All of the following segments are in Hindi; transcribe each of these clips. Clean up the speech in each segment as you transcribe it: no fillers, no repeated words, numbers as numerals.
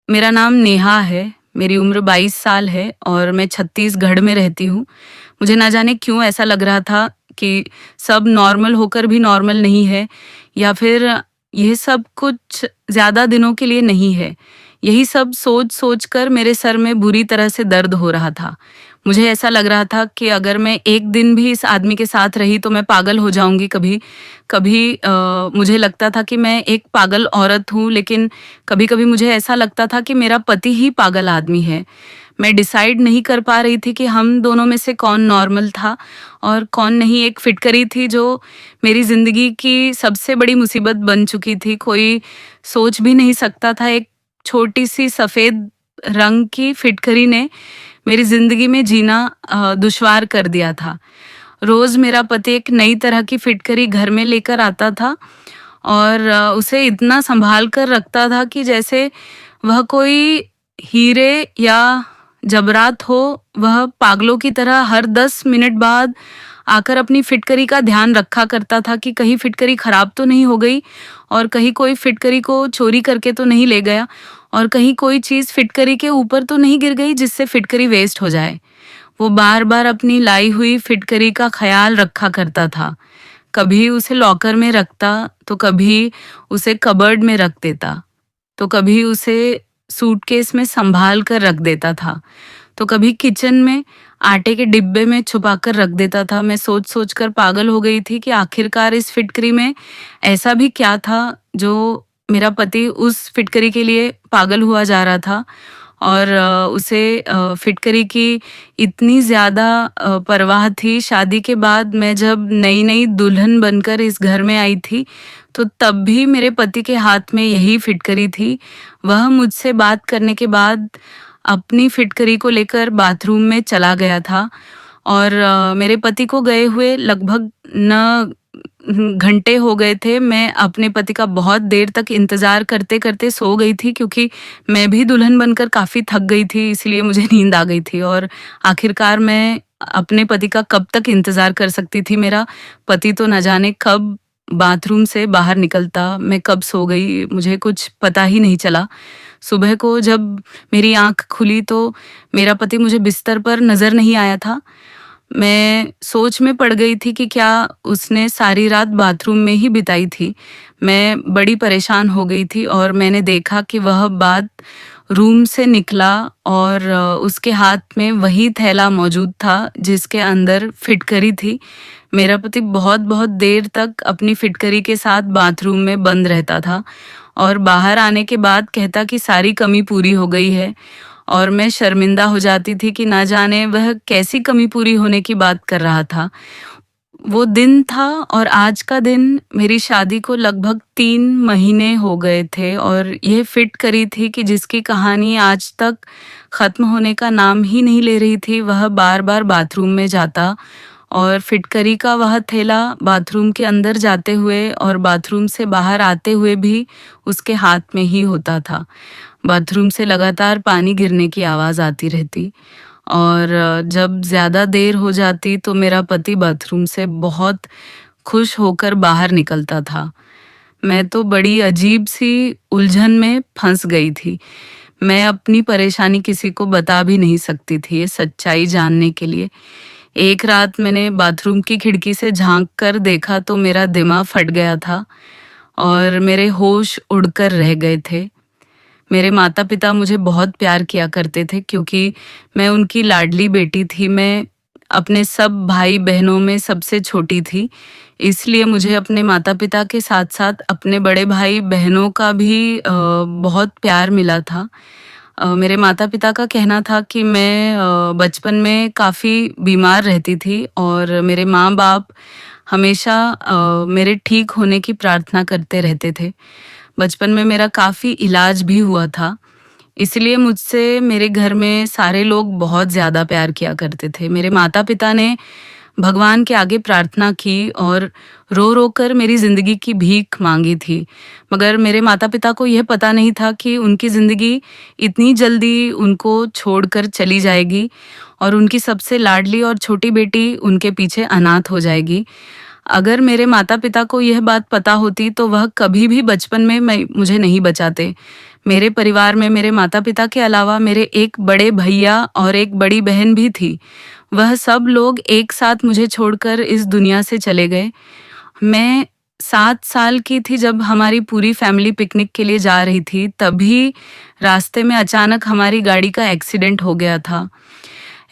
मेरा नाम नेहा है, मेरी उम्र 22 साल है और मैं छत्तीसगढ़ में रहती हूँ। मुझे ना जाने क्यों ऐसा लग रहा था कि सब नॉर्मल होकर भी नॉर्मल नहीं है या फिर ये सब कुछ ज़्यादा दिनों के लिए नहीं है। यही सब सोच-सोच कर मेरे सर में बुरी तरह से दर्द हो रहा था। मुझे ऐसा लग रहा था कि अगर मैं एक दिन भी इस आदमी के साथ रही तो मैं पागल हो जाऊँगी कभी। कभी मुझे लगता था कि मैं एक पागल औरत हूँ, लेकिन कभी-कभी मुझे ऐसा लगता था कि मेरा पति ही पागल आदमी है। मैं डिसाइड नहीं कर पा रही थी कि हम दोनों में से कौन नॉर्मल था और कौन नहीं। एक फिटकरी थी जो मेरी ज़िंदगी की सबसे बड़ी मुसीबत बन चुकी थी। कोई सोच भी नहीं सकता था, एक छोटी-सी सफ़ेद रंग की फिटकरी ने मेरी ज़िंदगी में जीना दुश्वार कर दिया था। रोज़ मेरा पति एक नई तरह की फिटकरी घर में लेकर आता था और उसे इतना सँभाल कर रखता था कि जैसे वह कोई हीरे या जबरात हो। वह पागलों की तरह हर 10 मिनट बाद आकर अपनी फिटकरी का ध्यान रखा करता था कि कहीं फिटकरी खराब तो नहीं हो गई और कहीं कोई फिटकरी को चोरी करके तो नहीं ले गया और कहीं कोई चीज़ फिटकरी के ऊपर तो नहीं गिर गई जिससे फिटकरी वेस्ट हो जाए। वो बार-बार अपनी लाई हुई फिटकरी का ख़्याल रखा करता था। कभी उसे लॉकर में रखता, तो कभी उसे कबर्ड में रख देता, तो कभी उसे सूटकेस में सँभाल कर रख देता था, तो कभी किचन में आटे के डिब्बे में छुपा कर रख देता था। मैं सोच-सोच कर पागल हो गई थी कि आखिरकार इस फिटकरी में ऐसा भी क्या था जो मेरा पति उस फिटकरी के लिए पागल हुआ जा रहा था और उसे फिटकरी की इतनी ज़्यादा परवाह थी। शादी के बाद मैं जब नई-नई दुल्हन बनकर इस घर में आई थी, तो तब भी मेरे पति के हाथ में यही फिटकरी थी। वह मुझसे बात करने के बाद अपनी फिटकरी को लेकर बाथरूम में चला गया था और मेरे पति को गए हुए लगभग न घंटे हो गए थे। मैं अपने पति का बहुत देर तक इंतज़ार करते-करते सो गई थी क्योंकि मैं भी दुल्हन बनकर काफ़ी थक गई थी, इसलिए मुझे नींद आ गई थी और आखिरकार मैं अपने पति का कब तक इंतज़ार कर सकती थी। मेरा पति तो न जाने कब बाथरूम से बाहर निकलता, मैं कब सो गई, मुझे कुछ पता ही नहीं चला। सुबह को जब मेरी आँख खुली तो मेरा पति मुझे बिस्तर पर नज़र नहीं आया था। मैं सोच में पड़ गई थी कि क्या उसने सारी रात बाथरूम में ही बिताई थी। मैं बड़ी परेशान हो गई थी और मैंने देखा कि वह बाद रूम से निकला और उसके हाथ में वही थैला मौजूद था जिसके अंदर फिटकरी थी। मेरा पति बहुत-बहुत देर तक अपनी फिटकरी के साथ बाथरूम में बंद रहता था और बाहर आने के बाद कहता कि सारी कमी पूरी हो गई है और मैं शर्मिंदा हो जाती थी कि ना जाने वह कैसी कमी पूरी होने की बात कर रहा था। वो दिन था और आज का दिन मेरी शादी को लगभग 3 महीने हो गए थे और ये फिट करी थी कि जिसकी कहानी आज तक ख़त्म होने का नाम ही नहीं ले रही थी। वह बार-बार बाथरूम में जाता और फिटकरी का वह थैला बाथरूम के अंदर जाते हुए और बाथरूम से बाहर आते हुए भी उसके हाथ में ही होता था। बाथरूम से लगातार पानी गिरने की आवाज़ आती रहती और जब ज़्यादा देर हो जाती तो मेरा पति बाथरूम से बहुत खुश होकर बाहर निकलता था। मैं तो बड़ी अजीब-सी उलझन में फँस गई थी। मैं अपनी परेशानी किसी को बता भी नहीं सकती थी ये सच्चाई जानने के लिए। एक रात मैंने बाथरूम की खिड़की से झाँक कर देखा तो मेरा दिमाग फट गया था और मेरे होश उड़कर रह गए थे। मेरे माता-पिता मुझे बहुत प्यार किया करते थे क्योंकि मैं उनकी लाडली बेटी थी। मैं अपने सब भाई-बहनों में सबसे छोटी थी। इसलिए मुझे अपने माता-पिता के साथ-साथ अपने बड़े भाई-बहनों का भी बहुत प्यार मिला था। मेरे माता-पिता का कहना था कि मैं बचपन में काफ़ी बीमार रहती थी और मेरे माँ-बाप हमेशा मेरे ठीक होने की प्रार्थना करते रहते थे। बचपन में मेरा काफ़ी इलाज भी हुआ था, इसलिए मुझसे मेरे घर में सारे लोग बहुत ज़्यादा प्यार किया करते थे। मेरे माता-पिता ने भगवान के आगे प्रार्थना की और रो-रो कर मेरी ज़िंदगी की भीख माँगी थी। मगर मेरे माता-पिता को यह पता नहीं था कि उनकी ज़िंदगी इतनी जल्दी उनको छोड़कर चली जाएगी और उनकी सबसे लाडली और छोटी बेटी उनके पीछे अनाथ हो जाएगी। अगर मेरे माता-पिता को यह बात पता होती तो वह कभी भी बचपन में मैं मुझे नहीं बचाते। मेरे परिवार में मेरे माता-पिता के अलावा मेरे एक बड़े भैया और एक बड़ी बहन भी थी। वह सब लोग एक साथ मुझे छोड़कर इस दुनिया से चले गए। मैं 7 साल की थी जब हमारी पूरी फैमिली पिकनिक के लिए जा रही थी, तभी रास्ते में अचानक हमारी गाड़ी का एक्सीडेंट हो गया था।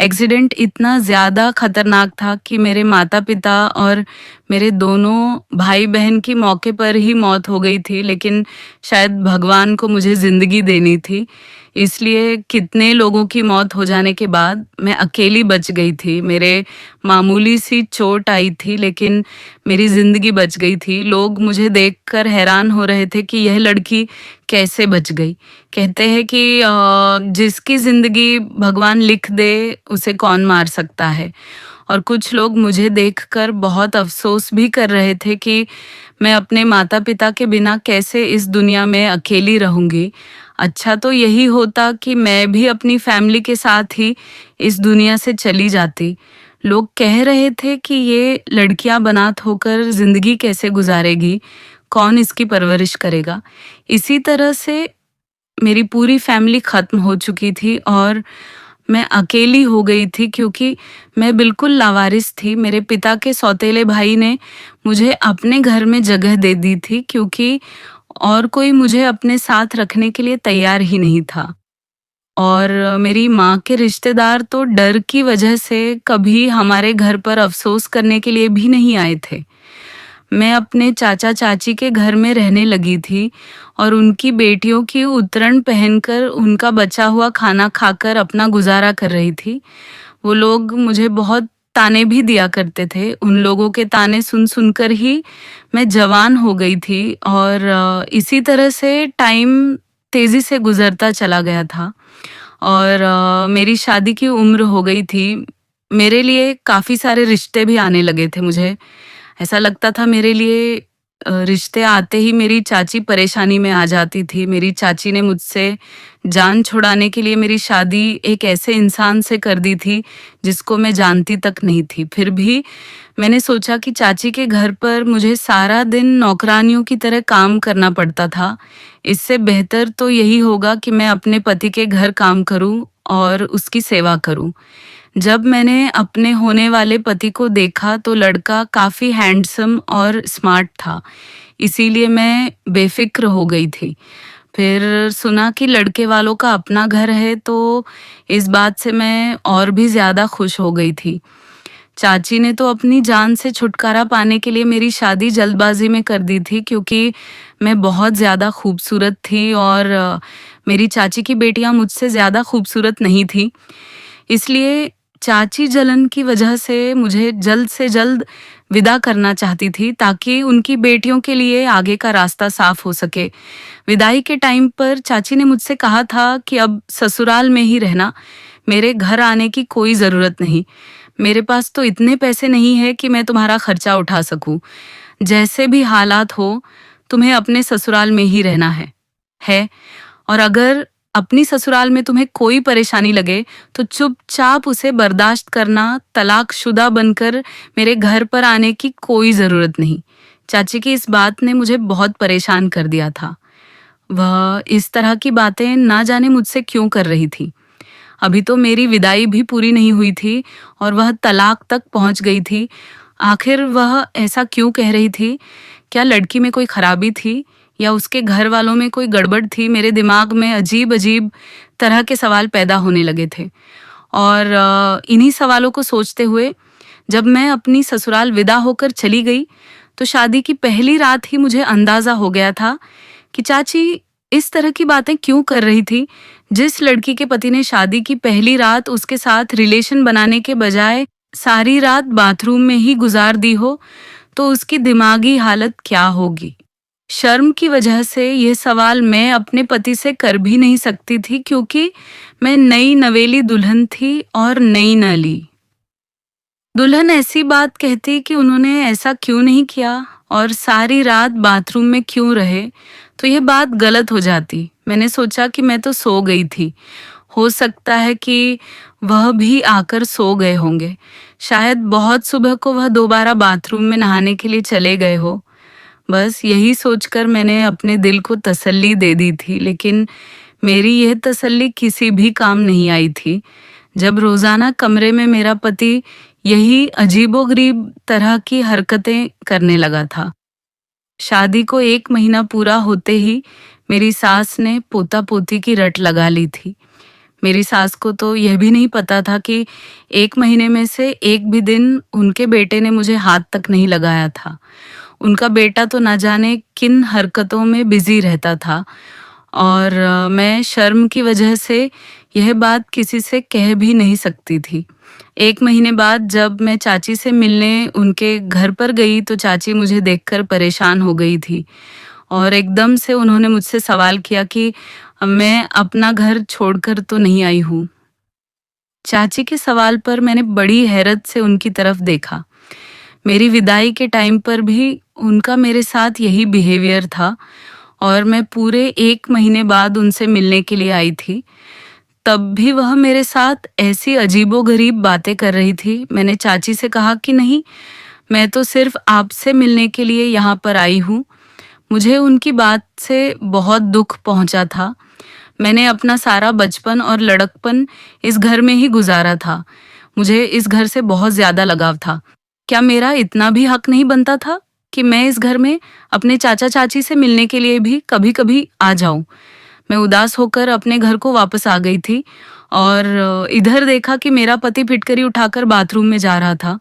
एक्सीडेंट इतना ज़्यादा खतरनाक था कि मेरे माता-पिता और मेरे दोनों भाई-बहन की मौके पर ही मौत हो गई थी, लेकिन शायद भगवान को मुझे ज़िंदगी देनी थी। इसलिए कितने लोगों की मौत हो जाने के बाद मैं अकेली बच गई थी। मेरे मामूली-सी चोट आई थी, लेकिन मेरी ज़िंदगी बच गई थी। लोग मुझे देखकर हैरान हो रहे थे कि यह लड़की कैसे बच गई। कहते हैं कि जिसकी ज़िंदगी भगवान लिख दे, उसे कौन मार सकता है। और कुछ लोग मुझे देखकर बहुत अफ़सोस भी कर रहे थे कि मैं अपने माता-पिता के बिना कैसे इस दुनिया में अकेली रहूँगी। अच्छा तो यही होता कि मैं भी अपनी फ़ैमिली के साथ ही इस दुनिया से चली जाती। लोग कह रहे थे कि ये लड़कियाँ बनात होकर ज़िंदगी कैसे गुज़ारेगी, कौन इसकी परवरिश करेगा। इसी तरह से मेरी पूरी फैमिली ख़त्म हो चुकी थी और मैं अकेली हो गई थी क्योंकि मैं बिल्कुल लावारिस थी। मेरे पिता के सौतेले भाई ने मुझे अपने घर में जगह दे दी थी क्योंकि और कोई मुझे अपने साथ रखने के लिए तैयार ही नहीं था। और मेरी माँ के रिश्तेदार तो डर की वजह से कभी हमारे घर पर अफ़सोस करने के लिए भी नहीं आए थे। मैं अपने चाचा-चाची के घर में रहने लगी थी और उनकी बेटियों की उतरण पहनकर उनका बचा हुआ खाना खाकर अपना गुज़ारा कर रही थी। वो लोग मुझे बहुत ताने भी दिया करते थे। उन लोगों के ताने सुन-सुन कर ही मैं जवान हो गई थी और इसी तरह से टाइम तेज़ी से गुज़रता चला गया था और मेरी शादी की उम्र हो गई थी। मेरे लिए काफ़ी सारे रिश्ते भी आने लगे थे मुझे। ऐसा लगता था मेरे लिए रिश्ते आते ही मेरी चाची परेशानी में आ जाती थी। मेरी चाची ने मुझसे जान छुड़ाने के लिए मेरी शादी एक ऐसे इंसान से कर दी थी, जिसको मैं जानती तक नहीं थी। फिर भी मैंने सोचा कि चाची के घर पर मुझे सारा दिन नौकरानियों की तरह काम करना पड़ता था। इससे बेहतर तो यही होगा कि मैं अपने पति के घर काम करूँ और उसकी सेवा करूँ। जब मैंने अपने होने वाले पति को देखा तो लड़का काफ़ी हैंडसम और स्मार्ट था, इसीलिए मैं बेफ़िक्र हो गई थी। फिर सुना कि लड़के वालों का अपना घर है तो इस बात से मैं और भी ज़्यादा खुश हो गई थी। चाची ने तो अपनी जान से छुटकारा पाने के लिए मेरी शादी जल्दबाज़ी में कर दी थी क्योंकि मैं बहुत ज़्यादा खूबसूरत थी और मेरी चाची की बेटियाँ मुझसे ज़्यादा खूबसूरत नहीं थीं। इसलिए चाची जलन की वजह से मुझे जल्द से जल्द विदा करना चाहती थी ताकि उनकी बेटियों के लिए आगे का रास्ता साफ हो सके। विदाई के टाइम पर चाची ने मुझसे कहा था कि अब ससुराल में ही रहना, मेरे घर आने की कोई ज़रूरत नहीं। मेरे पास तो इतने पैसे नहीं है कि मैं तुम्हारा खर्चा उठा सकूं। जैसे भी हालात हो, तुम्हें अपने ससुराल में ही रहना है। और अगर अपनी ससुराल में तुम्हें कोई परेशानी लगे तो चुपचाप उसे बर्दाश्त करना, तलाकशुदा बनकर मेरे घर पर आने की कोई ज़रूरत नहीं। चाची की इस बात ने मुझे बहुत परेशान कर दिया था। वह इस तरह की बातें ना जाने मुझसे क्यों कर रही थी। अभी तो मेरी विदाई भी पूरी नहीं हुई थी और वह तलाक तक पहुंच गई थी। आखिर वह ऐसा क्यों कह रही थी? क्या लड़की में कोई खराबी थी या उसके घर वालों में कोई गड़बड़ थी? मेरे दिमाग में अजीब-अजीब तरह के सवाल पैदा होने लगे थे और इन्हीं सवालों को सोचते हुए जब मैं अपनी ससुराल विदा होकर चली गई, तो शादी की पहली रात ही मुझे अंदाज़ा हो गया था कि चाची इस तरह की बातें क्यों कर रही थी। जिस लड़की के पति ने शादी की पहली रात उसके साथ रिलेशन बनाने के बजाय सारी रात बाथरूम में ही गुजार दी हो, तो उसकी दिमागी हालत क्या होगी। शर्म की वजह से ये सवाल मैं अपने पति से कर भी नहीं सकती थी क्योंकि मैं नई नवेली दुल्हन थी और नई नली। दुल्हन ऐसी बात कहती कि उन्होंने ऐसा क्यों नहीं किया और सारी रात बाथरूम में क्यों रहे, तो ये बात गलत हो जाती। मैंने सोचा कि मैं तो सो गई थी। हो सकता है कि वह भी आकर सो गए होंगे। शायद बहुत सुबह को वह दोबारा बाथरूम में नहाने के लिए चले गए हो। बस यही सोचकर मैंने अपने दिल को तसल्ली दे दी थी, लेकिन मेरी यह तसल्ली किसी भी काम नहीं आई थी। जब रोज़ाना कमरे में मेरा पति यही अजीबोगरीब तरह की हरकतें करने लगा था। शादी को 1 महीना पूरा होते ही मेरी सास ने पोता-पोती की रट लगा ली थी। मेरी सास को तो यह भी नहीं पता था कि 1 महीने में से एक भी दिन उनके बेटे ने मुझे हाथ तक नहीं लगाया था। उनका बेटा तो ना जाने किन हरकतों में बिज़ी रहता था और मैं शर्म की वजह से यह बात किसी से कह भी नहीं सकती थी। 1 महीने बाद जब मैं चाची से मिलने उनके घर पर गई तो चाची मुझे देखकर परेशान हो गई थी और एकदम से उन्होंने मुझसे सवाल किया कि मैं अपना घर छोड़कर तो नहीं आई हूँ। चाची के सवाल पर मैंने बड़ी हैरत से उनकी तरफ देखा। मेरी विदाई के टाइम पर भी उनका मेरे साथ यही बिहेवियर था और मैं पूरे 1 महीने बाद उनसे मिलने के लिए आई थी। तब भी वह मेरे साथ ऐसी अजीबोगरीब बातें कर रही थी। मैंने चाची से कहा कि नहीं, मैं तो सिर्फ आपसे मिलने के लिए यहाँ पर आई हूँ। मुझे उनकी बात से बहुत दुख पहुँचा था। मैंने अपना सारा बचपन और लड़कपन इस घर में ही गुजारा था। मुझे इस घर से बहुत ज़्यादा लगाव था। क्या मेरा इतना भी हक नहीं बनता था कि मैं इस घर में अपने चाचा-चाची से मिलने के लिए भी कभी-कभी आ जाऊँ? मैं उदास होकर अपने घर को वापस आ गई थी और इधर देखा कि मेरा पति फिटकरी उठाकर बाथरूम में जा रहा था।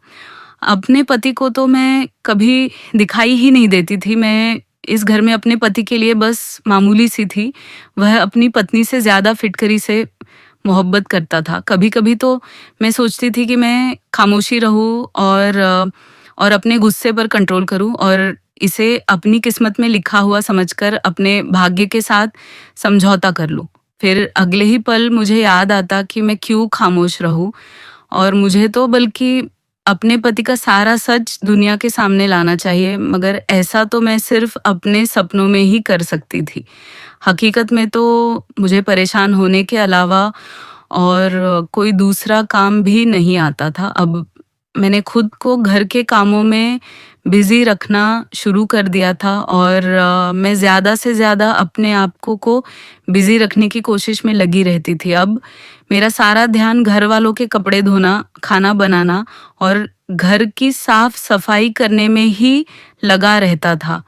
अपने पति को तो मैं कभी दिखाई ही नहीं देती थी। मैं इस घर में अपने पति के लिए बस मामूली सी थी। वह अपनी पत्नी से ज़्यादा फिटकरी से मोहब्बत करता था। कभी-कभी तो मैं सोचती थी कि मैं खामोशी रहूँ और अपने गुस्से पर कंट्रोल करूँ और इसे अपनी किस्मत में लिखा हुआ समझकर अपने भाग्य के साथ समझौता कर लूँ। फिर अगले ही पल मुझे याद आता कि मैं क्यों खामोश रहूँ और मुझे तो बल्कि अपने पति का सारा सच दुनिया के सामने लाना चाहिए, मगर ऐसा तो मैं सिर्फ अपने सपनों में ही कर सकती थी। हकीकत में तो मुझे परेशान होने के अलावा और कोई दूसरा काम भी नहीं आता था। अब मैंने खुद को घर के कामों में बिज़ी रखना शुरू कर दिया था और मैं ज़्यादा से ज़्यादा अपने आप को बिज़ी रखने की कोशिश में लगी रहती थी। अब मेरा सारा ध्यान घर वालों के कपड़े धोना, खाना बनाना और घर की साफ-सफाई करने में ही लगा रहता था।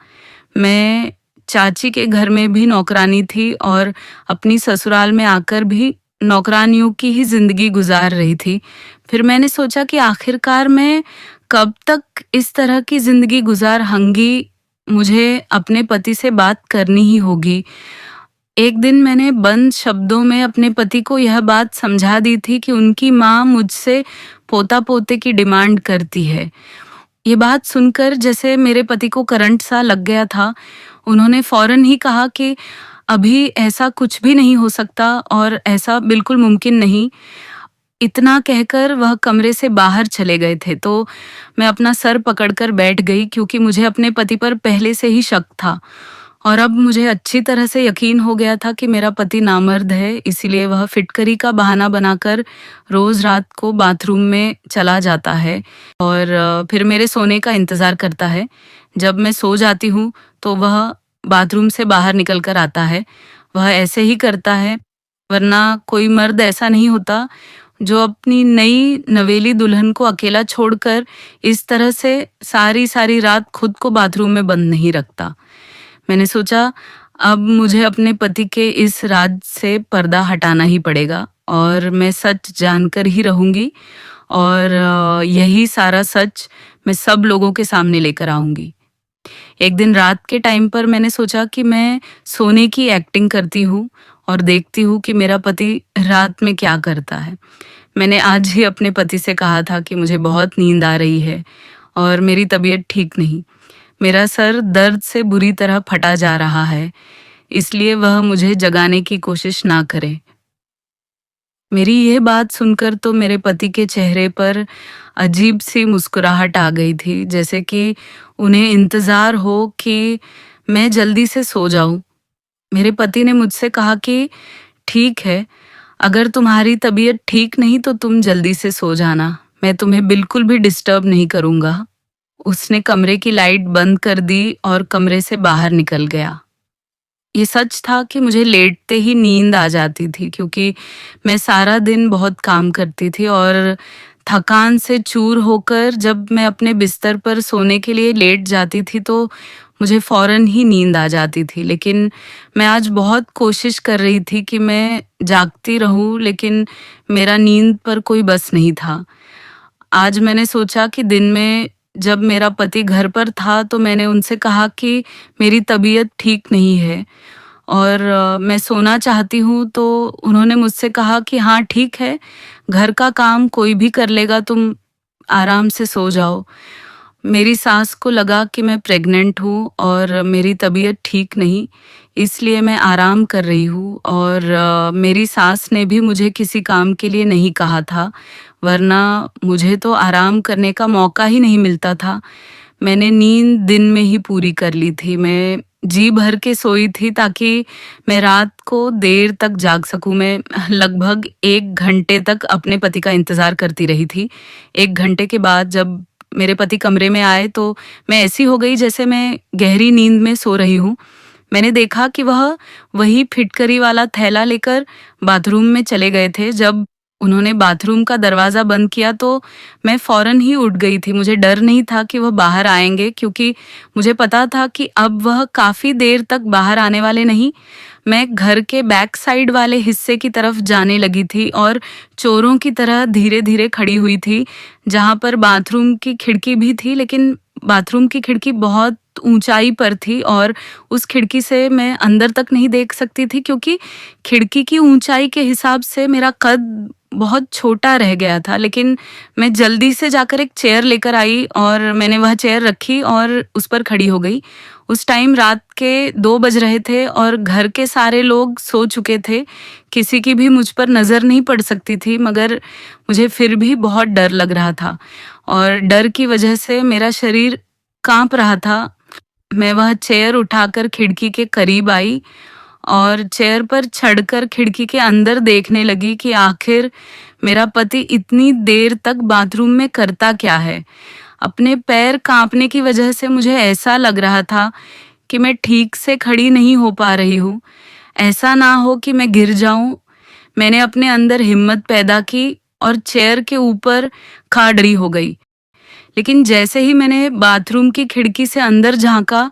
मैं चाची के घर में भी नौकरानी थी और अपनी ससुराल में आकर भी नौकरानियों की ही ज़िंदगी गुज़ार रही थी। फिर मैंने सोचा कि आखिरकार मैं कब तक इस तरह की ज़िंदगी गुज़ार मुझे अपने पति से बात करनी ही होगी। एक दिन मैंने बंद शब्दों में अपने पति को यह बात समझा दी थी कि उनकी माँ मुझसे पोता-पोते की डिमांड करती है। ये बात सुनकर जैसे मेरे पति को करंट सा लग गया था। उन्होंने फ़ौरन ही कहा कि अभी ऐसा कुछ भी नहीं हो सकता और ऐसा बिल्कुल मुमकिन नहीं। इतना कहकर वह कमरे से बाहर चले गए थे, तो मैं अपना सर पकड़कर बैठ गई क्योंकि मुझे अपने पति पर पहले से ही शक था और अब मुझे अच्छी तरह से यकीन हो गया था कि मेरा पति नामर्द है, इसीलिए वह फिटकरी का बहाना बनाकर रोज़ रात को बाथरूम में चला जाता है और फिर मेरे सोने का इंतज़ार करता है। जब मैं सो जाती हूँ, तो वह बाथरूम से बाहर निकल कर आता है। वह ऐसे ही करता है, वरना कोई मर्द ऐसा नहीं होता जो अपनी नई नवेली दुल्हन को अकेला छोड़कर इस तरह से सारी रात खुद को बाथरूम में बंद नहीं रखता। मैंने सोचा अब मुझे अपने पति के इस राज से पर्दा हटाना ही पड़ेगा और मैं सच जानकर ही रहूँगी और यही सारा सच मैं सब लोगों के सामने लेकर आऊँगी। एक दिन रात के टाइम पर मैंने सोचा कि मैं सोने की एक्टिंग करती हूँ और देखती हूँ कि मेरा पति रात में क्या करता है। मैंने आज ही अपने पति से कहा था कि मुझे बहुत नींद आ रही है और मेरी तबीयत ठीक नहीं। मेरा सर दर्द से बुरी तरह फटा जा रहा है, इसलिए वह मुझे जगाने की कोशिश ना करे। मेरी यह बात सुनकर तो मेरे पति के चेहरे पर अजीब सी मुस्कुराहट आ गई थी, जैसे कि उन्हें इंतज़ार हो कि मैं जल्दी से सो जाऊँ। मेरे पति ने मुझसे कहा कि ठीक है, अगर तुम्हारी तबीयत ठीक नहीं तो तुम जल्दी से सो जाना, मैं तुम्हें बिल्कुल भी डिस्टर्ब नहीं करूँगा। उसने कमरे की लाइट बंद कर दी और कमरे से बाहर निकल गया। ये सच था कि मुझे लेटते ही नींद आ जाती थी, क्योंकि मैं सारा दिन बहुत काम करती थी और थकान से चूर होकर जब मैं अपने बिस्तर पर सोने के लिए लेट जाती थी तो मुझे फ़ौरन ही नींद आ जाती थी। लेकिन मैं आज बहुत कोशिश कर रही थी कि मैं जागती रहूँ, लेकिन मेरा नींद पर कोई बस नहीं था। आज मैंने सोचा कि दिन में जब मेरा पति घर पर था तो मैंने उनसे कहा कि मेरी तबीयत ठीक नहीं है और मैं सोना चाहती हूँ, तो उन्होंने मुझसे कहा कि हाँ ठीक है, घर का काम कोई भी कर लेगा, तुम आराम से सो जाओ। मेरी सास को लगा कि मैं प्रेग्नेंट हूँ और मेरी तबीयत ठीक नहीं, इसलिए मैं आराम कर रही हूँ और मेरी सास ने भी मुझे किसी काम के लिए नहीं कहा था, वरना मुझे तो आराम करने का मौका ही नहीं मिलता था। मैंने नींद दिन में ही पूरी कर ली थी। मैं जी भर के सोई थी ताकि मैं रात को देर तक जाग सकूँ। मैं लगभग 1 घंटे तक अपने पति का इंतज़ार करती रही थी। 1 घंटे के बाद जब मेरे पति कमरे में आए तो मैं ऐसी हो गई जैसे मैं गहरी नींद में सो रही हूँ। मैंने देखा कि वह वही फिटकरी वाला थैला लेकर बाथरूम में चले गए थे। जब उन्होंने बाथरूम का दरवाज़ा बंद किया तो मैं फ़ौरन ही उठ गई थी। मुझे डर नहीं था कि वह बाहर आएँगे, क्योंकि मुझे पता था कि अब वह काफ़ी देर तक बाहर आने वाले नहीं। मैं घर के बैक साइड वाले हिस्से की तरफ जाने लगी थी और चोरों की तरह धीरे-धीरे खड़ी हुई थी, जहाँ पर बाथरूम की खिड़की भी थी, लेकिन बाथरूम की खिड़की बहुत ऊँचाई पर थी और उस खिड़की से मैं अंदर तक नहीं देख सकती थी, क्योंकि खिड़की की ऊँचाई के हिसाब से मेरा कद बहुत छोटा रह गया था। लेकिन मैं जल्दी से जाकर एक चेयर लेकर आई और मैंने वह चेयर रखी और उस पर खड़ी हो गई। उस टाइम रात के 2 बज रहे थे और घर के सारे लोग सो चुके थे। किसी की भी मुझ पर नज़र नहीं पड़ सकती थी, मगर मुझे फिर भी बहुत डर लग रहा था और डर की वजह से मेरा शरीर काँप रहा था। मैं वह चेयर उठाकर खिड़की के करीब आई और चेयर पर चढ़कर खिड़की के अंदर देखने लगी कि आखिर मेरा पति इतनी देर तक बाथरूम में करता क्या है। अपने पैर काँपने की वजह से मुझे ऐसा लग रहा था कि मैं ठीक से खड़ी नहीं हो पा रही हूँ। ऐसा ना हो कि मैं गिर जाऊँ। मैंने अपने अंदर हिम्मत पैदा की और चेयर के ऊपर खड़ी हो गई। लेकिन जैसे ही मैंने बाथरूम की खिड़की से अंदर झाँका,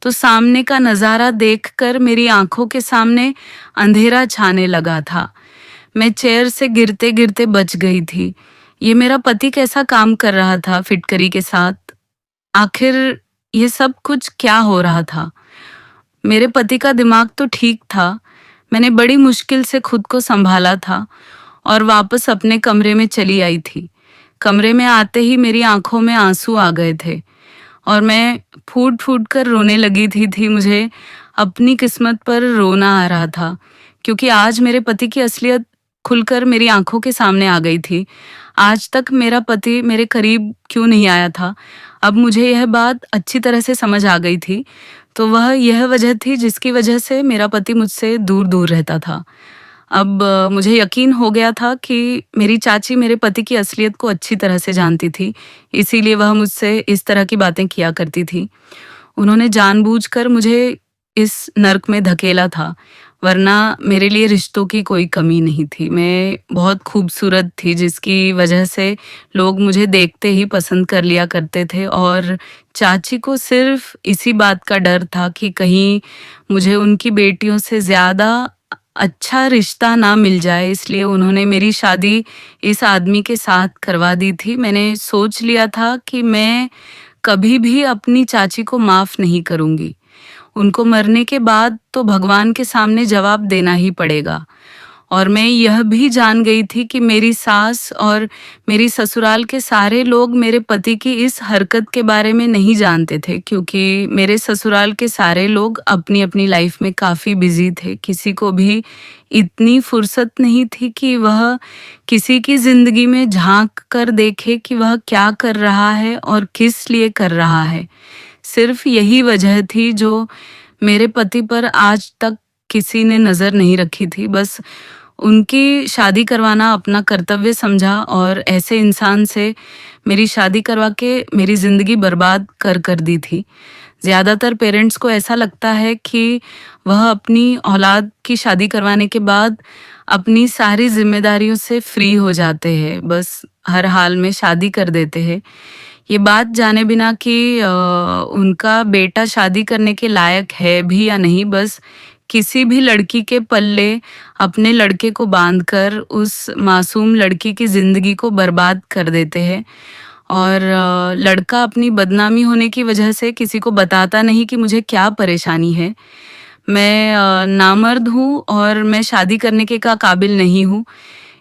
तो सामने का नज़ारा देखकर मेरी आँखों के सामने अंधेरा छाने लगा था। मैं चेयर से गिरते-गिरते बच गई थी। ये मेरा पति कैसा काम कर रहा था फिटकरी के साथ? आखिर ये सब कुछ क्या हो रहा था? मेरे पति का दिमाग तो ठीक था। मैंने बड़ी मुश्किल से खुद को सँभाला था और वापस अपने कमरे में चली आई थी। कमरे में आते ही मेरी आँखों में आँसू आ गए थे और मैं फूट-फूट कर रोने लगी थी। मुझे अपनी किस्मत पर रोना आ रहा था, क्योंकि आज मेरे पति की असलियत खुलकर मेरी आँखों के सामने आ गई थी। आज तक मेरा पति मेरे करीब क्यों नहीं आया था? अब मुझे यह बात अच्छी तरह से समझ आ गई थी। तो वह यह वजह थी जिसकी वजह से मेरा पति मुझसे दूर-दूर रहता था। अब मुझे यकीन हो गया था कि मेरी चाची मेरे पति की असलियत को अच्छी तरह से जानती थी, इसीलिए वह मुझसे इस तरह की बातें किया करती थी। उन्होंने जानबूझकर मुझे इस नर्क में धकेला था, वरना मेरे लिए रिश्तों की कोई कमी नहीं थी। मैं बहुत खूबसूरत थी, जिसकी वजह से लोग मुझे देखते ही पसंद कर लिया करते थे और चाची को सिर्फ़ इसी बात का डर था कि कहीं मुझे उनकी बेटियों से ज़्यादा अच्छा रिश्ता ना मिल जाए, इसलिए उन्होंने मेरी शादी इस आदमी के साथ करवा दी थी। मैंने सोच लिया था कि मैं कभी भी अपनी चाची को माफ़ नहीं करूँगी। उनको मरने के बाद तो भगवान के सामने जवाब देना ही पड़ेगा। और मैं यह भी जान गई थी कि मेरी सास और मेरी ससुराल के सारे लोग मेरे पति की इस हरकत के बारे में नहीं जानते थे, क्योंकि मेरे ससुराल के सारे लोग अपनी-अपनी लाइफ में काफ़ी बिज़ी थे। किसी को भी इतनी फुर्सत नहीं थी कि वह किसी की ज़िंदगी में झाँक कर देखे कि वह क्या कर रहा है और किस लिए कर रहा है। सिर्फ़ यही वजह थी जो मेरे पति पर आज तक किसी ने नज़र नहीं रखी थी। बस उनकी शादी करवाना अपना कर्तव्य समझा और ऐसे इंसान से मेरी शादी करवा के मेरी ज़िंदगी बर्बाद कर दी थी। ज़्यादातर पेरेंट्स को ऐसा लगता है कि वह अपनी औलाद की शादी करवाने के बाद अपनी सारी ज़िम्मेदारियों से फ्री हो जाते हैं, बस हर हाल में शादी कर देते हैं। ये बात जाने बिना कि उनका बेटा शादी करने के लायक है भी या नहीं, बस किसी भी लड़की के पल्ले अपने लड़के को बांधकर उस मासूम लड़की की ज़िंदगी को बर्बाद कर देते हैं। और लड़का अपनी बदनामी होने की वजह से किसी को बताता नहीं कि मुझे क्या परेशानी है। मैं नामर्द हूँ और मैं शादी करने के का काबिल नहीं हूँ।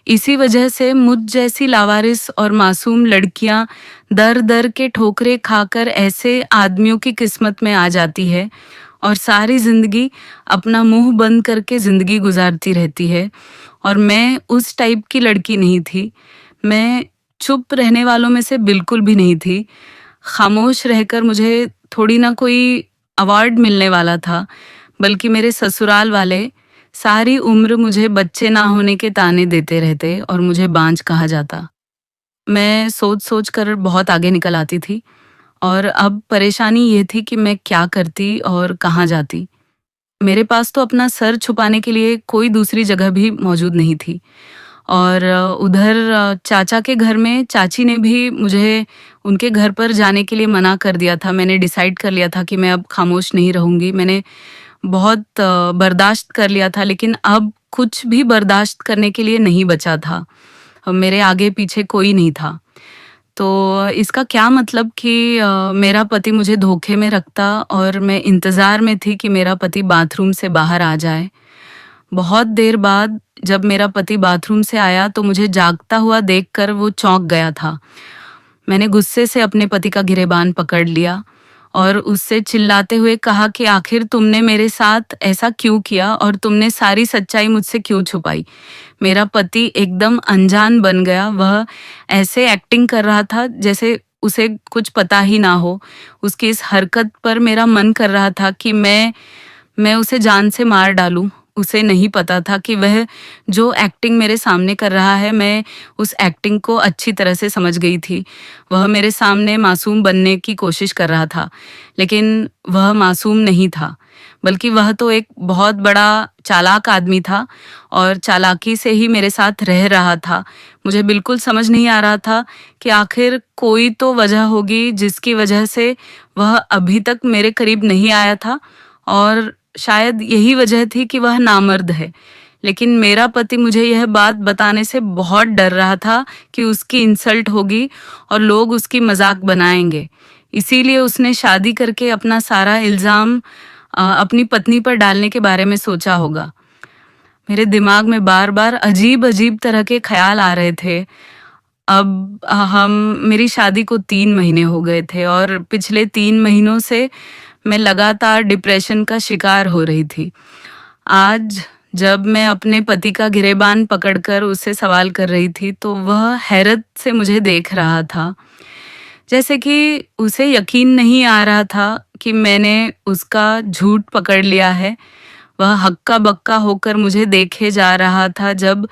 इसी वजह से मुझ जैसी लावारिस और मासूम लड़कियाँ दर-दर के ठोकरें खाकर ऐसे आदमियों की किस्मत में आ जाती है और सारी ज़िंदगी अपना मुँह बंद करके ज़िंदगी गुज़ारती रहती है। और मैं उस टाइप की लड़की नहीं थी। मैं चुप रहने वालों में से बिल्कुल भी नहीं थी। खामोश रहकर मुझे थोड़ी ना कोई अवार्ड मिलने वाला था, बल्कि मेरे ससुराल वाले सारी उम्र मुझे बच्चे ना होने के ताने देते रहते और मुझे बांझ कहा जाता। मैं सोच-सोच कर बहुत आगे निकल आती थी और अब परेशानी ये थी कि मैं क्या करती और कहाँ जाती। मेरे पास तो अपना सर छुपाने के लिए कोई दूसरी जगह भी मौजूद नहीं थी। और उधर चाचा के घर में चाची ने भी मुझे उनके घर पर जाने के लिए मना कर दिया था। मैंने डिसाइड कर लिया था कि मैं अब खामोश नहीं रहूँगी। मैंने बहुत बर्दाश्त कर लिया था, लेकिन अब कुछ भी बर्दाश्त करने के लिए नहीं बचा था। मेरे आगे-पीछे कोई नहीं था। तो इसका क्या मतलब कि मेरा पति मुझे धोखे में रखता और मैं इंतज़ार में थी कि मेरा पति बाथरूम से बाहर आ जाए। बहुत देर बाद जब मेरा पति बाथरूम से आया तो मुझे जागता हुआ देखकर वो चौंक गया था। मैंने गुस्से से अपने पति का गिरेबान पकड़ लिया और उससे चिल्लाते हुए कहा कि आखिर तुमने मेरे साथ ऐसा क्यों किया और तुमने सारी सच्चाई मुझसे क्यों छुपाई? मेरा पति एकदम अनजान बन गया। वह ऐसे एक्टिंग कर रहा था जैसे उसे कुछ पता ही ना हो। उसकी इस हरकत पर मेरा मन कर रहा था कि मैं उसे जान से मार डालूं। उसे नहीं पता था कि वह जो एक्टिंग मेरे सामने कर रहा है, मैं उस एक्टिंग को अच्छी तरह से समझ गई थी। वह मेरे सामने मासूम बनने की कोशिश कर रहा था, लेकिन वह मासूम नहीं था, बल्कि वह तो एक बहुत बड़ा चालाक आदमी था और चालाकी से ही मेरे साथ रह रहा था। मुझे बिल्कुल समझ नहीं आ रहा था कि आखिर कोई तो वजह होगी जिसकी वजह से वह अभी तक मेरे करीब नहीं आया था और शायद यही वजह थी कि वह नामर्द है। लेकिन मेरा पति मुझे यह बात बताने से बहुत डर रहा था कि उसकी इंसल्ट होगी और लोग उसकी मजाक बनाएंगे। इसीलिए उसने शादी करके अपना सारा इल्ज़ाम अपनी पत्नी पर डालने के बारे में सोचा होगा। मेरे दिमाग में बार-बार अजीब-अजीब तरह के ख़्याल आ रहे थे। अब हम मेरी शादी को 3 महीने हो गए थे और पिछले 3 महीनों से मैं लगातार डिप्रेशन का शिकार हो रही थी। आज जब मैं अपने पति का गिरेबान पकड़कर उससे सवाल कर रही थी, तो वह हैरत से मुझे देख रहा था। जैसे कि उसे यकीन नहीं आ रहा था कि मैंने उसका झूठ पकड़ लिया है। वह हक्का-बक्का होकर मुझे देखे जा रहा था जब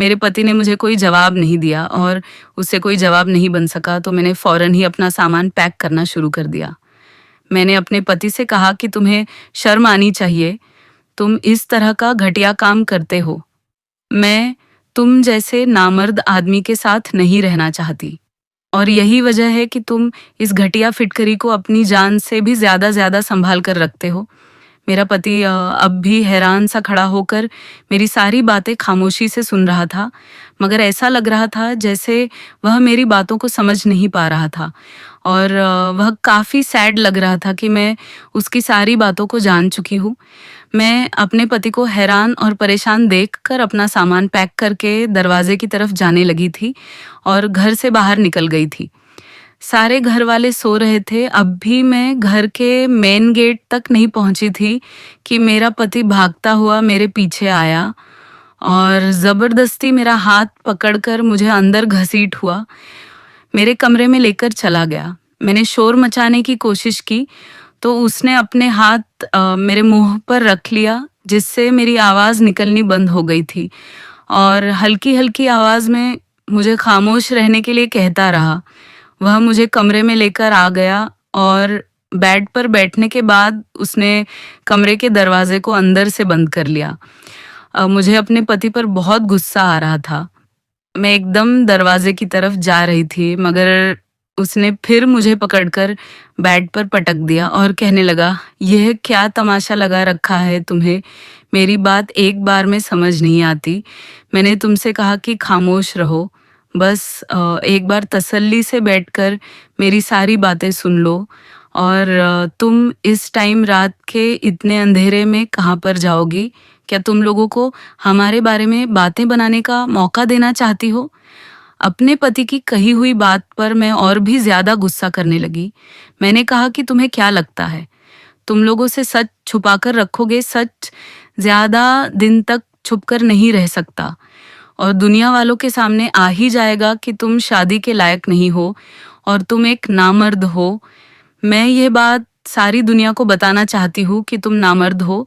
मेरे पति ने मुझे कोई जवाब नहीं दिया और उससे कोई जवाब नहीं बन सका, तो मैंने फ़ौरन ही अपना सामान पैक करना शुरू कर दिया। मैंने अपने पति से कहा कि तुम्हें शर्म आनी चाहिए, तुम इस तरह का घटिया काम करते हो। मैं तुम जैसे नामर्द आदमी के साथ नहीं रहना चाहती और यही वजह है कि तुम इस घटिया फिटकरी को अपनी जान से भी ज़्यादा संभाल कर रखते हो। मेरा पति अब भी हैरान सा खड़ा होकर मेरी सारी बातें खामोशी से सुन रहा था, मगर ऐसा लग रहा था जैसे वह मेरी बातों को समझ नहीं पा रहा था और वह काफ़ी सैड लग रहा था कि मैं उसकी सारी बातों को जान चुकी हूँ। मैं अपने पति को हैरान और परेशान देखकर अपना सामान पैक करके दरवाजे की तरफ जाने लगी थी और घर से बाहर निकल गई थी। सारे घर वाले सो रहे थे। अब भी मैं घर के मेन गेट तक नहीं पहुंची थी कि मेरा पति भागता हुआ मेरे पीछे आया और ज़बरदस्ती मेरा हाथ पकड़कर मुझे अंदर घसीट हुआ, मेरे कमरे में लेकर चला गया। मैंने शोर मचाने की कोशिश की तो उसने अपने हाथ मेरे मुंह पर रख लिया, जिससे मेरी आवाज़ निकलनी बंद हो गई थी और हल्की-हल्की आवाज़ में मुझे खामोश रहने के लिए कहता रहा। वह मुझे कमरे में लेकर आ गया और बेड पर बैठने के बाद उसने कमरे के दरवाज़े को अंदर से बंद कर लिया। मुझे अपने पति पर बहुत गुस्सा आ रहा था। मैं एकदम दरवाज़े की तरफ जा रही थी, मगर उसने फिर मुझे पकड़कर बेड पर पटक दिया और कहने लगा, "यह क्या तमाशा लगा रखा है तुम्हें? मेरी बात एक बार में समझ नहीं आती। मैंने तुमसे कहा कि खामोश रहो। बस एक बार तसल्ली से बैठकर मेरी सारी बातें सुन लो और तुम इस टाइम रात के इतने अंधेरे में कहाँ पर जाओगी? क्या तुम लोगों को हमारे बारे में बातें बनाने का मौका देना चाहती हो?" अपने पति की कही हुई बात पर मैं और भी ज़्यादा गुस्सा करने लगी। मैंने कहा कि तुम्हें क्या लगता है? तुम लोगों से सच छुपाकर रखोगे, सच ज़्यादा दिन तक छुपकर नहीं रह सकता और दुनिया वालों के सामने आ ही जाएगा कि तुम शादी के लायक नहीं हो और तुम एक नामर्द हो। मैं ये बात सारी दुनिया को बताना चाहती हूँ कि तुम नामर्द हो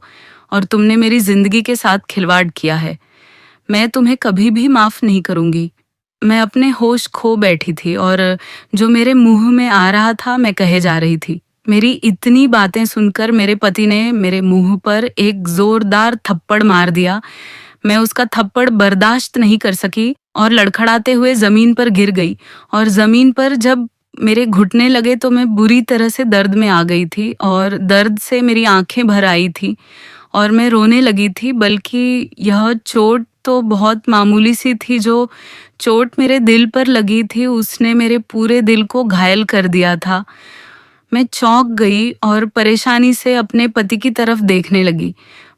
और तुमने मेरी ज़िंदगी के साथ खिलवाड़ किया है। मैं तुम्हें कभी भी माफ़ नहीं करूँगी। मैं अपने होश खो बैठी थी और जो मेरे मुँह में आ रहा था मैं कहे जा रही थी। मेरी इतनी बातें सुनकर मेरे पति ने मेरे मुँह पर एक ज़ोरदार थप्पड़ मार दिया। मैं उसका थप्पड़ बर्दाश्त नहीं कर सकी और लड़खड़ाते हुए ज़मीन पर गिर गई और ज़मीन पर जब मेरे घुटने लगे तो मैं बुरी तरह से दर्द में आ गई थी और दर्द से मेरी आँखें भर आई थी और मैं रोने लगी थी। बल्कि यह चोट तो बहुत मामूली सी थी, जो चोट मेरे दिल पर लगी थी उसने मेरे पूरे दिल को घायल कर दिया था। मैं चौंक गई और परेशानी से अपने पति की तरफ देखने लगी।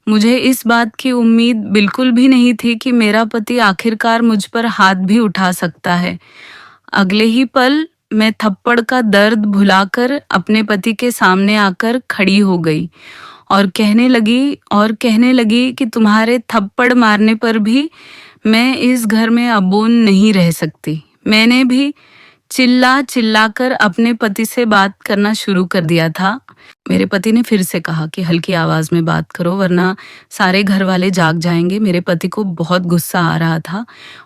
मुझे इस बात की उम्मीद बिल्कुल भी नहीं थी कि मेरा पति आखिरकार मुझ पर हाथ भी उठा सकता है। अगले ही पल मैं थप्पड़ का दर्द भुलाकर अपने पति के सामने आकर खड़ी हो गई और कहने लगी कि तुम्हारे थप्पड़ मारने पर भी मैं इस घर में अबोन नहीं रह सकती। मैंने भी चिल्ला-चिल्लाकर अपने पति से बात करना शुरू कर दिया था। मेरे पति ने फिर से कहा कि हल्की आवाज़ में बात करो वरना सारे घर वाले जाग जाएँगे। मेरे पति को बहुत गुस्सा आ रहा था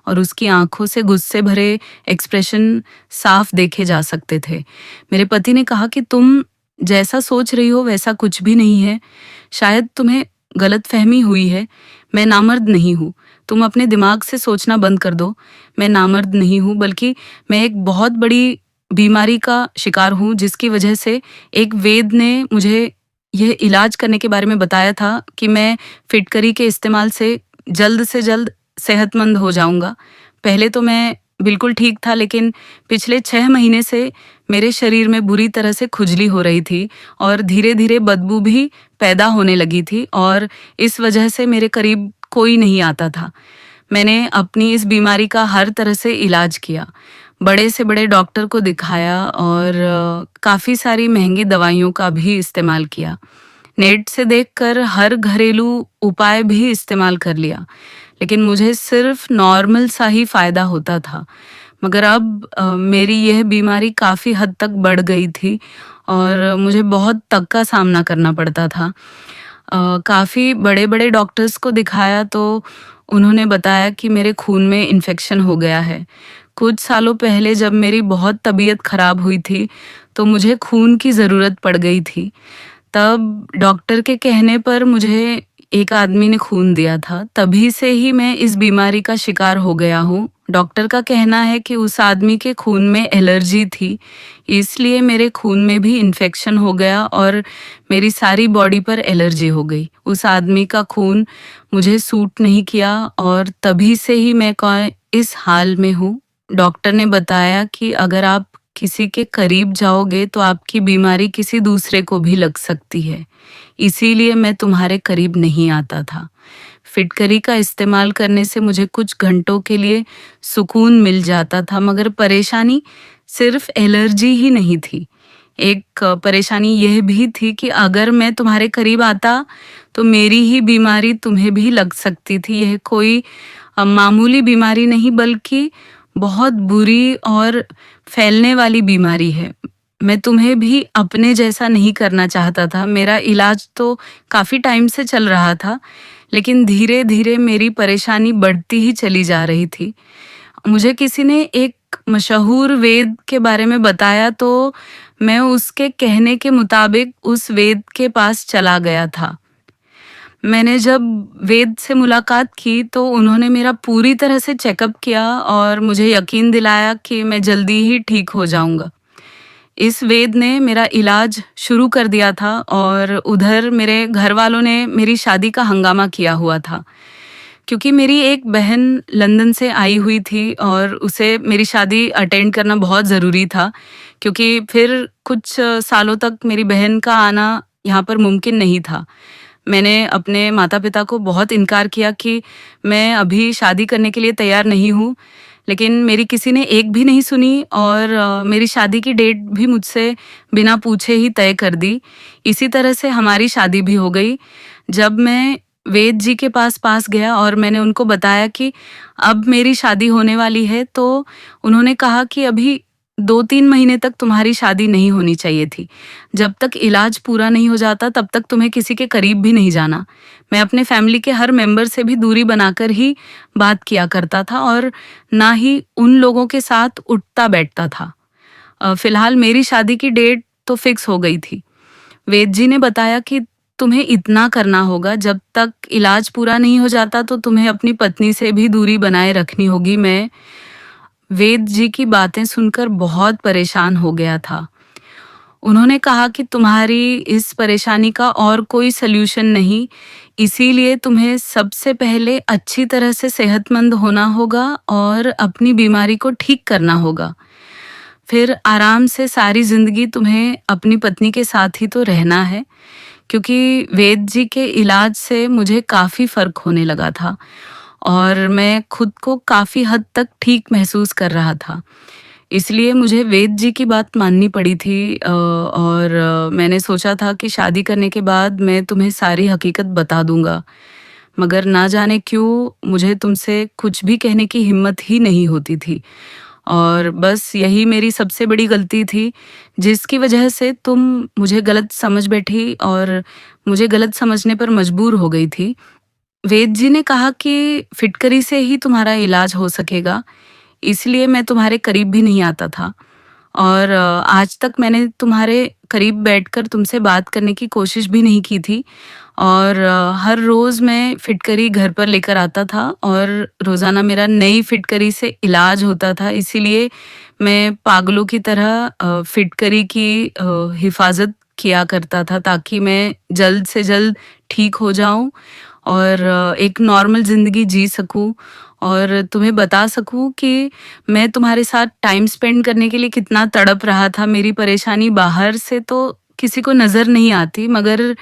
और उसकी आँखों से गुस्से भरे एक्सप्रेशन साफ देखे जा सकते थे। मेरे पति ने कहा कि तुम जैसा सोच रही हो वैसा कुछ भी नहीं है। शायद तुम्हें गलतफ़हमी हुई है। मैं नामर्द नहीं हूँ। तुम अपने दिमाग से सोचना बंद कर दो। मैं नामर्द नहीं हूँ, बल्कि मैं एक बहुत बड़ी बीमारी का शिकार हूँ, जिसकी वजह से एक वैद्य ने मुझे यह इलाज करने के बारे में बताया था कि मैं फिटकरी के इस्तेमाल से जल्द सेहतमंद हो जाऊँगा। पहले तो मैं बिल्कुल ठीक था, लेकिन पिछले 6 महीने से मेरे शरीर में बुरी तरह से खुजली हो रही थी और धीरे-धीरे बदबू भी पैदा होने लगी थी और इस वजह से मेरे करीब कोई नहीं आता था। मैंने अपनी इस बीमारी का हर तरह से इलाज किया। बड़े से बड़े डॉक्टर को दिखाया और काफ़ी सारी महँगी दवाइयों का भी इस्तेमाल किया। नेट से देखकर हर घरेलू उपाय भी इस्तेमाल कर लिया, लेकिन मुझे सिर्फ नॉर्मल सा ही फ़ायदा होता था। मगर अब मेरी यह बीमारी काफ़ी हद तक बढ़ गई थी और मुझे बहुत तक का सामना करना पड़ता था। काफ़ी बड़े-बड़े डॉक्टर्स को दिखाया तो उन्होंने बताया कि मेरे खून में इन्फेक्शन हो गया है। कुछ सालों पहले जब मेरी बहुत तबीयत ख़राब हुई थी, तो मुझे खून की ज़रूरत पड़ गई थी। तब डॉक्टर के कहने पर मुझे एक आदमी ने खून दिया था। तभी से ही मैं इस बीमारी का शिकार हो गया हूँ। डॉक्टर का कहना है कि उस आदमी के खून में एलर्जी थी, इसलिए मेरे खून में भी इन्फेक्शन हो गया और मेरी सारी बॉडी पर एलर्जी हो गई। उस आदमी का खून मुझे सूट नहीं किया और तभी से ही मैं इस हाल में हूँ। डॉक्टर ने बताया कि अगर आप किसी के करीब जाओगे तो आपकी बीमारी किसी दूसरे को भी लग सकती है। इसीलिए मैं तुम्हारे करीब नहीं आता था। फिटकरी का इस्तेमाल करने से मुझे कुछ घंटों के लिए सुकून मिल जाता था, मगर परेशानी सिर्फ एलर्जी ही नहीं थी। एक परेशानी यह भी थी कि अगर मैं तुम्हारे करीब आता तो मेरी ही बीमारी तुम्हें भी लग सकती थी। यह कोई मामूली बीमारी नहीं, बल्कि बहुत बुरी और फैलने वाली बीमारी है। मैं तुम्हें भी अपने जैसा नहीं करना चाहता था। मेरा इलाज तो काफ़ी टाइम से चल रहा था, लेकिन धीरे-धीरे मेरी परेशानी बढ़ती ही चली जा रही थी। मुझे किसी ने एक मशहूर वेद के बारे में बताया तो मैं उसके कहने के मुताबिक उस वेद के पास चला गया था। मैंने जब वेद से मुलाकात की तो उन्होंने मेरा पूरी तरह से चेकअप किया और मुझे यकीन दिलाया कि मैं जल्दी ही ठीक हो जाऊँगा। इस वेद ने मेरा इलाज शुरू कर दिया था और उधर मेरे घरवालों ने मेरी शादी का हंगामा किया हुआ था। क्योंकि मेरी एक बहन लंदन से आई हुई थी और उसे मेरी शादी अटेंड करना बहुत ज़रूरी था, क्योंकि फिर कुछ सालों तक मेरी बहन का आना यहाँ पर मुमकिन नहीं था। मैंने अपने माता-पिता को बहुत इनकार किया कि मैं अभी शादी करने के लिए तैयार नहीं हूँ, लेकिन मेरी किसी ने एक भी नहीं सुनी और मेरी शादी की डेट भी मुझसे बिना पूछे ही तय कर दी। इसी तरह से हमारी शादी भी हो गई। जब मैं वेद जी के पास गया और मैंने उनको बताया कि अब मेरी शादी होने वाली है, तो उन्होंने कहा कि अभी 2-3 महीने तक तुम्हारी शादी नहीं होनी चाहिए थी। जब तक इलाज पूरा नहीं हो जाता तब तक तुम्हें किसी के करीब भी नहीं जाना। मैं अपने फैमिली के हर मेंबर से भी दूरी बनाकर ही बात किया करता था और ना ही उन लोगों के साथ उठता-बैठता था। फिलहाल मेरी शादी की डेट तो फिक्स हो गई थी। वेद जी ने बताया कि तुम्हें इतना करना होगा, जब तक इलाज पूरा नहीं हो जाता तो तुम्हें अपनी पत्नी से भी दूरी बनाए रखनी होगी। मैं वेद जी की बातें सुनकर बहुत परेशान हो गया था। उन्होंने कहा कि तुम्हारी इस परेशानी का और कोई सल्यूशन नहीं, इसीलिए तुम्हें सबसे पहले अच्छी तरह से सेहतमंद होना होगा और अपनी बीमारी को ठीक करना होगा। फिर आराम से सारी ज़िंदगी तुम्हें अपनी पत्नी के साथ ही तो रहना है। क्योंकि वेद जी के इलाज से मुझे काफ़ी फ़र्क होने लगा था और मैं खुद को काफ़ी हद तक ठीक महसूस कर रहा था। इसलिए मुझे वेद जी की बात माननी पड़ी थी और मैंने सोचा था कि शादी करने के बाद मैं तुम्हें सारी हकीकत बता दूँगा। मगर ना जाने क्यों मुझे तुमसे कुछ भी कहने की हिम्मत ही नहीं होती थी और बस यही मेरी सबसे बड़ी गलती थी, जिसकी वजह से तुम मुझे गलत समझ बैठी और मुझे गलत समझने पर मजबूर हो गई थी। वेद जी ने कहा कि फिटकरी से ही तुम्हारा इलाज हो सकेगा, इसलिए मैं तुम्हारे करीब भी नहीं आता था और आज तक मैंने तुम्हारे करीब बैठकर तुमसे बात करने की कोशिश भी नहीं की थी और हर रोज़ मैं फिटकरी घर पर लेकर आता था और रोज़ाना मेरा नई फिटकरी से इलाज होता था। इसीलिए मैं पागलों की तरह फिटकरी की हिफ़ाज़त किया करता था, ताकि मैं जल्द से जल्द ठीक हो जाऊँ और एक नॉर्मल ज़िंदगी जी सकूँ और तुम्हें बता सकूँ कि मैं तुम्हारे साथ टाइम स्पेंड करने के लिए कितना तड़प रहा था। मेरी परेशानी बाहर से तो किसी को नज़र नहीं आती, मगर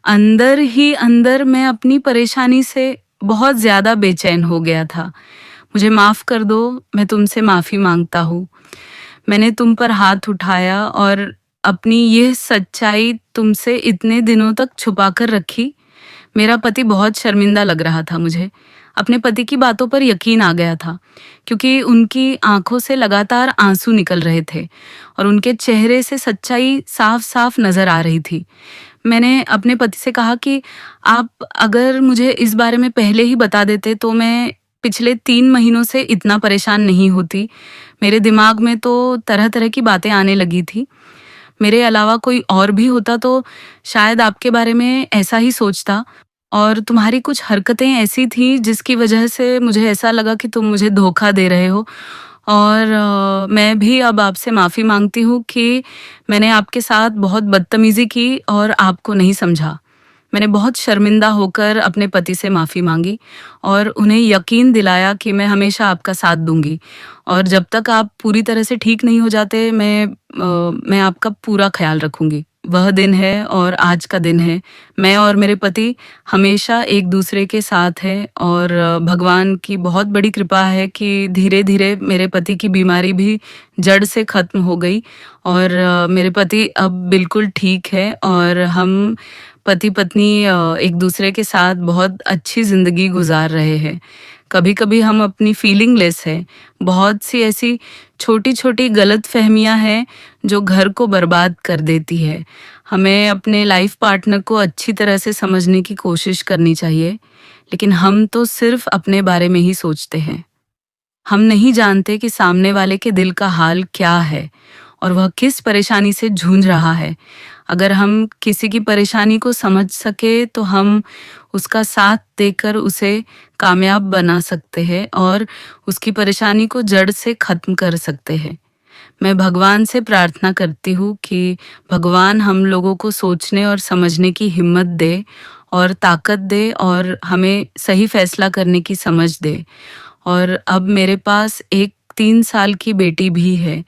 अंदर ही अंदर मैं अपनी परेशानी से बहुत ज़्यादा बेचैन हो गया था। मुझे माफ़ कर दो, मैं तुमसे माफ़ी माँगता हूँ। मैंने तुम पर हाथ उठाया और अपनी ये सच्चाई तुमसे इतने दिनों तक छुपा कर रखी। मेरा पति बहुत शर्मिंदा लग रहा था मुझे। अपने पति की बातों पर यकीन आ गया था, क्योंकि उनकी आँखों से लगातार आँसू निकल रहे थे और उनके चेहरे से सच्चाई साफ-साफ नज़र आ रही थी। मैंने अपने पति से कहा कि आप अगर मुझे इस बारे में पहले ही बता देते तो मैं पिछले 3 महीनों से इतना परेशान नहीं होती। मेरे दिमाग में तो तरह-तरह की बातें आने लगी थी। मेरे अलावा कोई और भी होता तो शायद आपके बारे में ऐसा ही सोचता, और तुम्हारी कुछ हरकतें ऐसी थी जिसकी वजह से मुझे ऐसा लगा कि तुम मुझे धोखा दे रहे हो और मैं भी अब आपसे माफ़ी माँगती हूँ कि मैंने आपके साथ बहुत बदतमीज़ी की और आपको नहीं समझा। मैंने बहुत शर्मिंदा होकर अपने पति से माफ़ी माँगी और उन्हें यकीन दिलाया कि मैं हमेशा आपका साथ दूँगी और जब तक आप पूरी तरह से ठीक नहीं हो जाते मैं आपका पूरा ख़्याल रखूँगी। वह दिन है और आज का दिन है। मैं और मेरे पति हमेशा एक-दूसरे के साथ हैं और भगवान की बहुत बड़ी कृपा है कि धीरे-धीरे मेरे पति की बीमारी भी जड़ से ख़त्म हो गई और मेरे पति अब बिल्कुल ठीक है और हम पति-पत्नी एक-दूसरे के साथ बहुत अच्छी ज़िंदगी गुज़ार रहे हैं। कभी-कभी हम अपनी फीलिंगलेस हैं। बहुत सी ऐसी छोटी-छोटी गलतफ़हमियाँ हैं जो घर को बर्बाद कर देती है। हमें अपने लाइफ़ पार्टनर को अच्छी तरह से समझने की कोशिश करनी चाहिए। लेकिन हम तो सिर्फ अपने बारे में ही सोचते हैं। हम नहीं जानते कि सामने वाले के दिल का हाल क्या है और वह किस परेशानी से जूझ रहा है। अगर हम किसी की परेशानी को समझ सके तो हम उसका साथ देकर उसे कामयाब बना सकते हैं और उसकी परेशानी को जड़ से खत्म कर सकते हैं। मैं भगवान से प्रार्थना करती हूँ कि भगवान हम लोगों को सोचने और समझने की हिम्मत दे और ताकत दे और हमें सही फैसला करने की समझ दे। और अब मेरे पास एक 3 साल की बेटी भी है।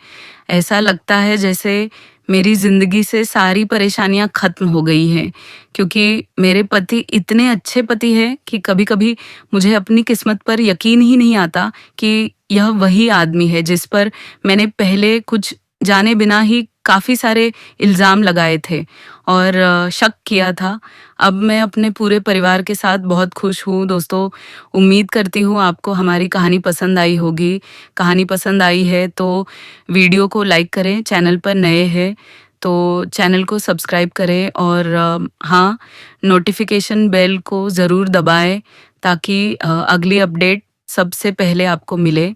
ऐसा लगता है जैसे मेरी ज़िंदगी से सारी परेशानियाँ ख़त्म हो गई हैं, क्योंकि मेरे पति इतने अच्छे पति हैं कि कभी-कभी मुझे अपनी किस्मत पर यकीन ही नहीं आता कि यह वही आदमी है जिस पर मैंने पहले कुछ जाने बिना ही काफ़ी सारे इल्ज़ाम लगाए थे और शक किया था। अब मैं अपने पूरे परिवार के साथ बहुत खुश हूँ। दोस्तों, उम्मीद करती हूँ आपको हमारी कहानी पसंद आई होगी। कहानी पसंद आई है तो वीडियो को लाइक करें, चैनल पर नए हैं तो चैनल को सब्सक्राइब करें और हाँ, नोटिफ़िकेशन बेल को ज़रूर दबाएँ ताकि अगली अपडेट सबसे पहले आपको मिले।